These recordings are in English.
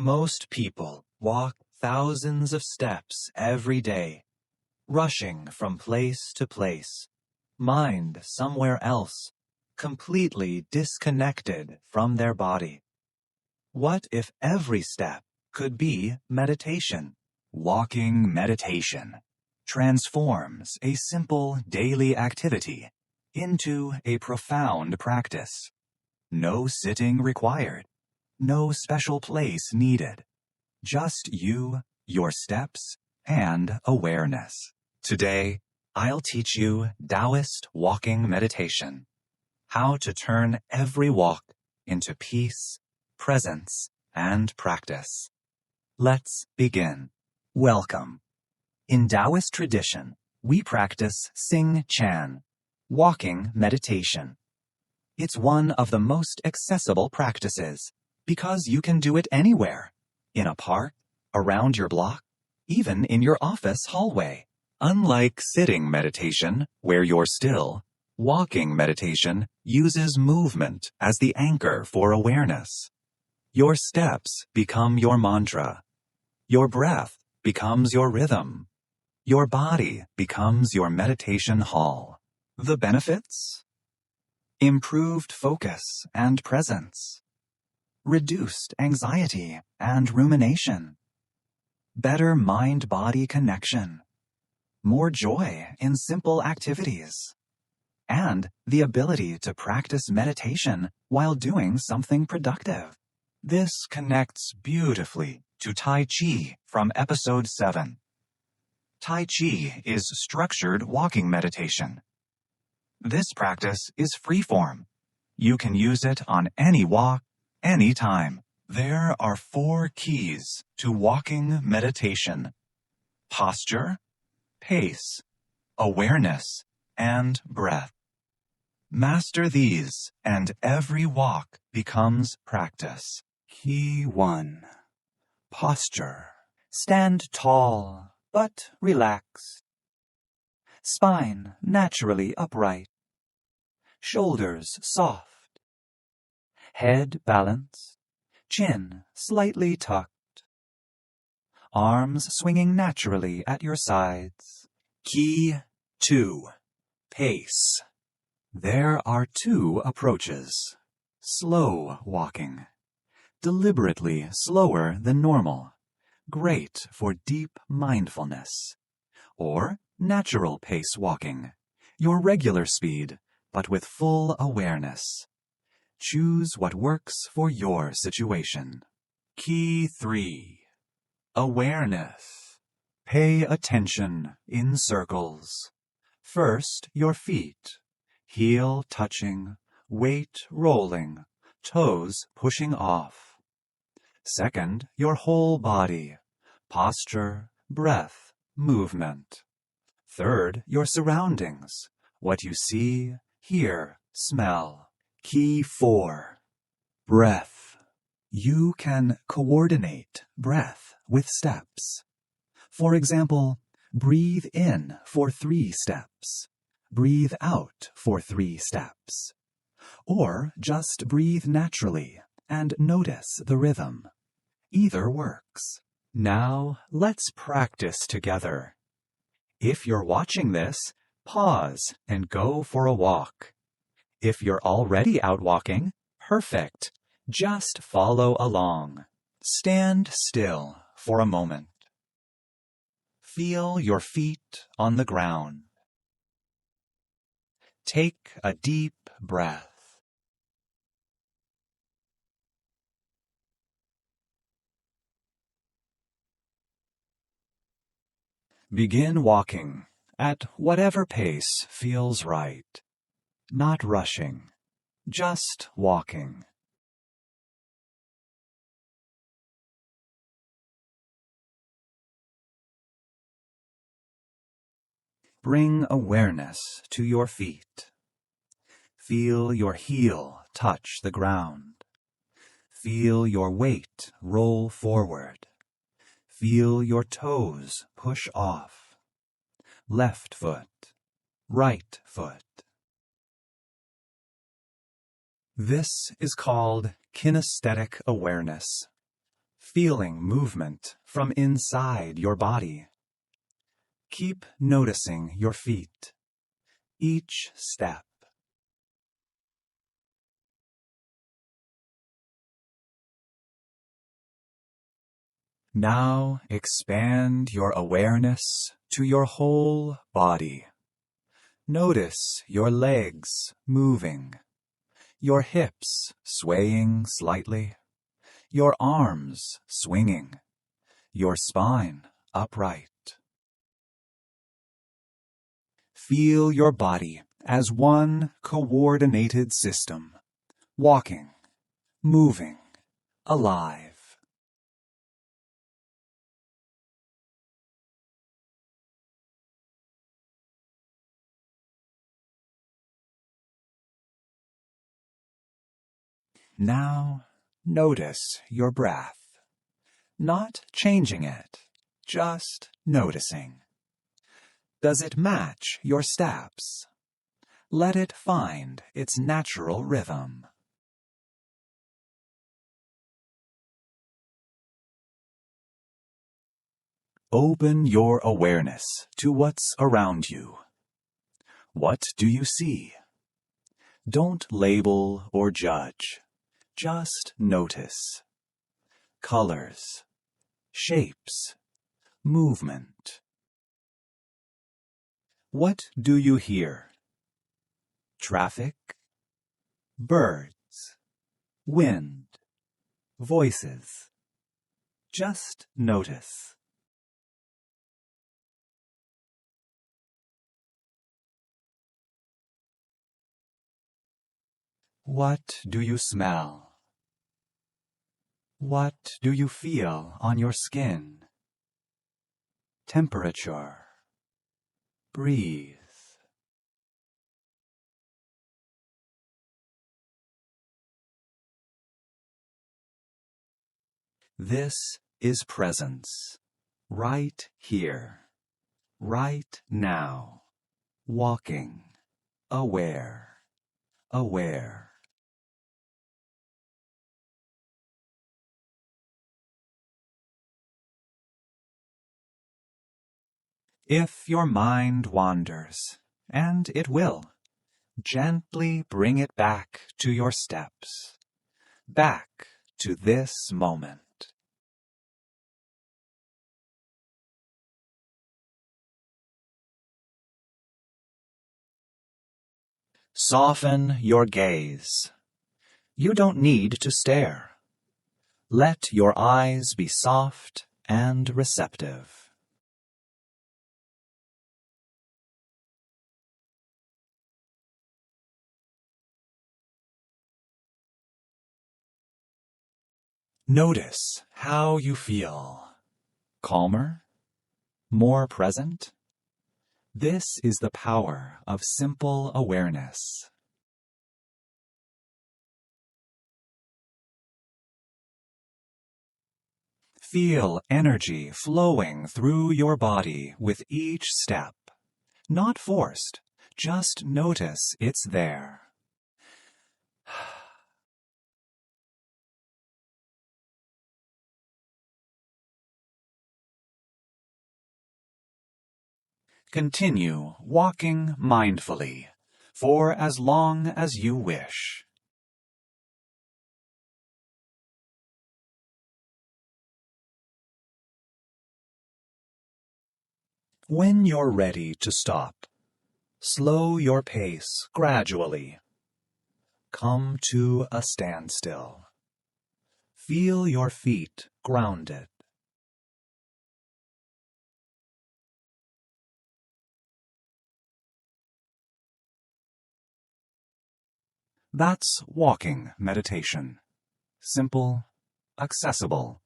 Most people walk thousands of steps every day, rushing from place to place, mind somewhere else, completely disconnected from their body. What if every step could be meditation? Walking meditation transforms a simple daily activity into a profound practice. No sitting required. No special place needed. Just you, your steps, and awareness. Today, I'll teach you Daoist walking meditation. How to turn every walk into peace, presence, and practice. Let's begin. Welcome. In Daoist tradition, we practice Xing Chan, walking meditation. It's one of the most accessible practices because you can do it anywhere, in a park, around your block, even in your office hallway. Unlike sitting meditation, where you're still, walking meditation uses movement as the anchor for awareness. Your steps become your mantra. Your breath becomes your rhythm. Your body becomes your meditation hall. The benefits? Improved focus and presence. Reduced anxiety and rumination. Better mind-body connection. More joy in simple activities. And the ability to practice meditation while doing something productive. This connects beautifully to Tai Chi from episode 7. Tai Chi is structured walking meditation. This practice is freeform. You can use it on any walk, any time. There are 4 keys to walking meditation: posture, pace, awareness, and breath. Master these, and every walk becomes practice. Key 1. Posture. Stand tall, but relaxed. Spine naturally upright. Shoulders soft. Head balanced. Chin slightly tucked. Arms swinging naturally at your sides. Key 2. Pace. There are 2 approaches. Slow walking. Deliberately slower than normal. Great for deep mindfulness. Or natural pace walking. Your regular speed, but with full awareness. Choose what works for your situation. Key 3. Awareness. Pay attention in circles. First, your feet. Heel touching, weight rolling, toes pushing off. Second, your whole body. Posture, breath, movement. Third, your surroundings. What you see, hear, smell. Key 4. Breath. You can coordinate breath with steps. For example, breathe in for 3 steps. Breathe out for 3 steps. Or just breathe naturally and notice the rhythm. Either works. Now, let's practice together. If you're watching this, pause and go for a walk. If you're already out walking, perfect. Just follow along. Stand still for a moment. Feel your feet on the ground. Take a deep breath. Begin walking at whatever pace feels right. Not rushing, just walking. Bring awareness to your feet. Feel your heel touch the ground. Feel your weight roll forward. Feel your toes push off. Left foot, right foot. This is called kinesthetic awareness. feeling movement from inside your body. Keep noticing your feet, each step. Now expand your awareness to your whole body. Notice your legs moving, your hips swaying slightly, your arms swinging, your spine upright. Feel your body as one coordinated system, walking, moving, alive. Now notice your breath, not changing it, just noticing. Does it match your steps? Let it find its natural rhythm. Open your awareness to what's around you. What do you see? Don't label or judge. Just notice. Colors, shapes, movement. What do you hear? Traffic, birds, wind, voices. Just notice. What do you smell? What do you feel on your skin? Temperature. Breathe. This is presence, right here, right now, walking, aware, aware. If your mind wanders, and it will, gently bring it back to your steps, back to this moment. Soften your gaze. You don't need to stare. Let your eyes be soft and receptive. Notice how you feel. Calmer? More present? This is the power of simple awareness. Feel energy flowing through your body with each step. Not forced, just notice it's there. Continue walking mindfully for as long as you wish. When you're ready to stop, slow your pace gradually. Come to a standstill. Feel your feet grounded. That's walking meditation. Simple, accessible,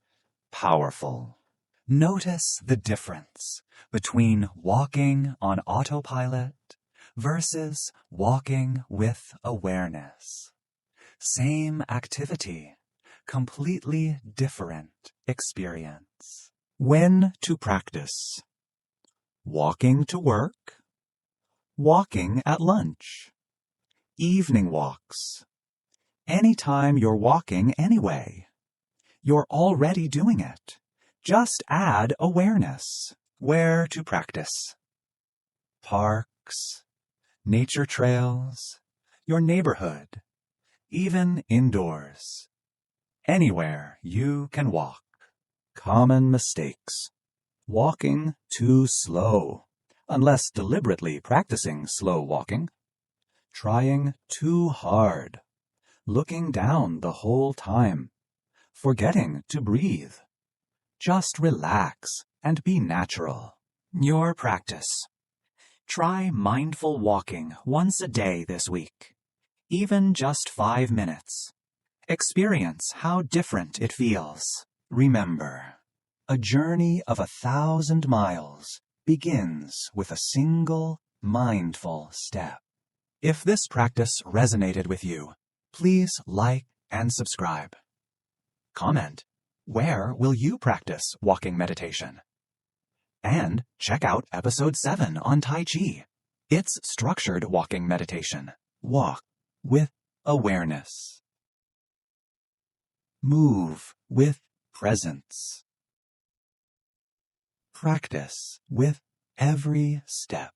powerful. Notice the difference between walking on autopilot versus walking with awareness. Same activity, completely different experience. When to practice? Walking to work, walking at lunch, evening walks, anytime you're walking anyway. You're already doing it. Just add awareness. Where to practice? Parks, nature trails, your neighborhood, even indoors. Anywhere you can walk. Common mistakes. Walking too slow, unless deliberately practicing slow walking. Trying too hard. Looking down the whole time. Forgetting to breathe. Just relax and be natural. Your practice. Try mindful walking once a day this week. Even just 5 minutes. Experience how different it feels. Remember, a journey of 1,000 miles begins with a single mindful step. If this practice resonated with you, please like and subscribe. Comment, where will you practice walking meditation? And check out episode 7 on Tai Chi. It's structured walking meditation. Walk with awareness. Move with presence. Practice with every step.